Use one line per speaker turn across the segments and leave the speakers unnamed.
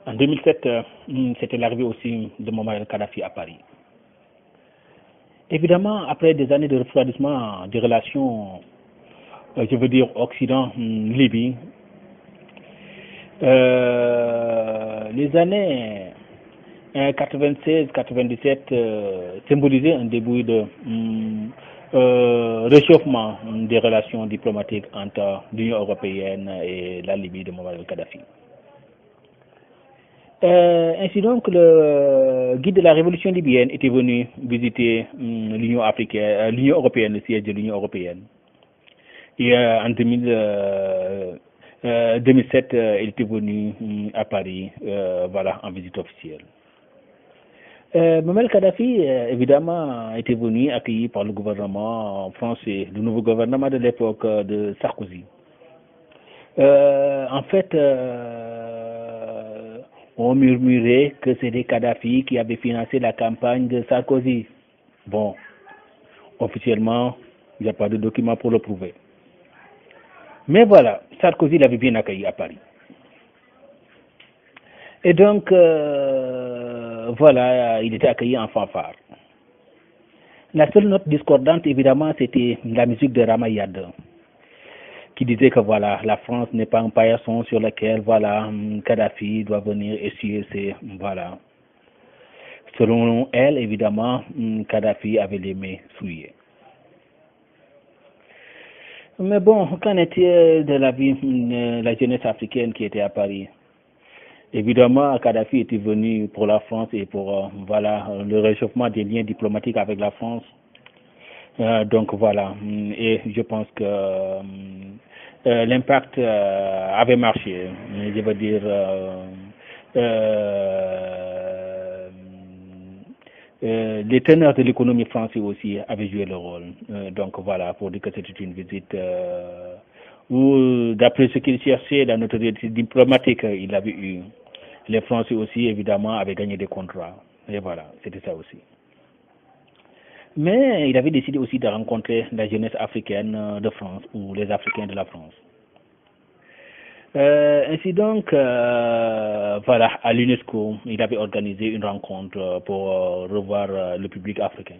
En 2007, c'était l'arrivée aussi de Mohamed Kadhafi à Paris. Évidemment, après des années de refroidissement des relations, je veux dire Occident-Libye, les années 96-97 symbolisaient un début de réchauffement des relations diplomatiques entre l'Union européenne et la Libye de Mohamed Kadhafi. Ainsi donc, le guide de la révolution libyenne était venu visiter l'Union africaine, l'Union européenne, le siège de l'Union européenne. Et en 2007, il était venu à Paris, voilà, en visite officielle. Mohamed Kadhafi, évidemment, était venu accueilli par le gouvernement français, le nouveau gouvernement de l'époque de Sarkozy. En fait, on murmurait que c'était Kadhafi qui avait financé la campagne de Sarkozy. Bon, officiellement, il n'y a pas de document pour le prouver. Mais voilà, Sarkozy l'avait bien accueilli à Paris. Et donc, voilà, il était accueilli en fanfare. La seule note discordante, évidemment, c'était la musique de Ramayad, qui disait que voilà, la France n'est pas un paillasson sur lequel voilà, Kadhafi doit venir essuyer ses voilà. Selon elle, évidemment, Kadhafi avait les mains souillées. Mais bon, qu'en est-il de la vie, la jeunesse africaine qui était à Paris? Évidemment, Kadhafi était venu pour la France et pour voilà, le réchauffement des liens diplomatiques avec la France. Donc voilà, et je pense que l'impact avait marché. Je veux dire, les teneurs de l'économie française aussi avaient joué le rôle. Donc voilà, pour dire que c'était une visite où, d'après ce qu'il cherchait, la notoriété diplomatique, il avait eu. Les Français aussi, évidemment, avaient gagné des contrats. Et voilà, c'était ça aussi. Mais il avait décidé aussi de rencontrer la jeunesse africaine de France ou les Africains de la France. Ainsi donc, voilà, à l'UNESCO, il avait organisé une rencontre pour revoir le public africain.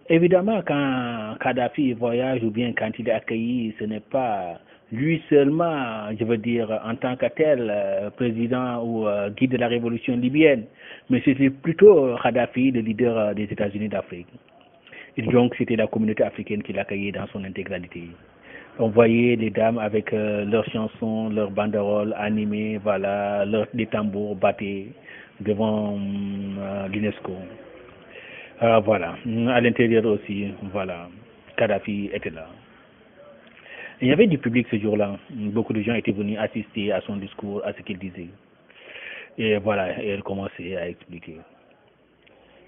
Évidemment, quand Kadhafi voyage ou bien quand il est accueilli, ce n'est pas lui seulement, je veux dire, en tant que tel, président ou guide de la révolution libyenne, mais c'était plutôt Kadhafi, le leader des États-Unis d'Afrique. Et donc, c'était la communauté africaine qui l'accueillait dans son intégralité. On voyait les dames avec leurs chansons, leurs banderoles animées, voilà, les tambours battaient devant l'UNESCO. Voilà, à l'intérieur aussi, voilà, Kadhafi était là. Il y avait du public ce jour-là. Beaucoup de gens étaient venus assister à son discours, à ce qu'il disait. Et voilà, elle commençait à expliquer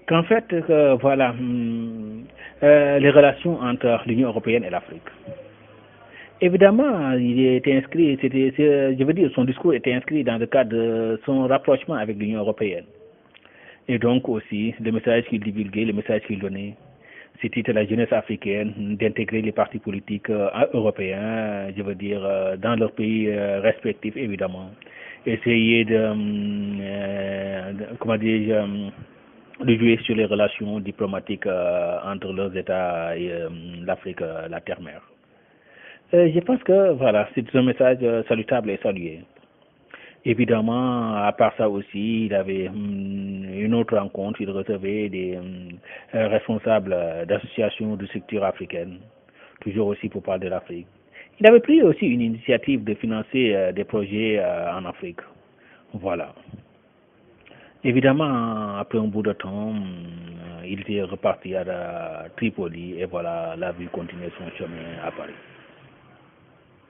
qu'en fait, voilà, les relations entre l'Union européenne et l'Afrique. Évidemment, il était inscrit, je veux dire, son discours était inscrit dans le cadre de son rapprochement avec l'Union européenne. Et donc aussi, le message qu'il divulguait, le message qu'il donnait, c'était à la jeunesse africaine d'intégrer les partis politiques européens, je veux dire, dans leurs pays respectifs, évidemment. Essayer comment dire, de jouer sur les relations diplomatiques entre leurs États et l'Afrique, la terre-mère. Je pense que voilà, c'est un message salutable et salué. Évidemment, à part ça aussi, il avait une autre rencontre, il recevait des responsables d'associations de structures africaines, toujours aussi pour parler de l'Afrique. Il avait pris aussi une initiative de financer des projets en Afrique. Voilà. Évidemment, après un bout de temps, il était reparti à Tripoli et voilà, la vie continuait son chemin à Paris.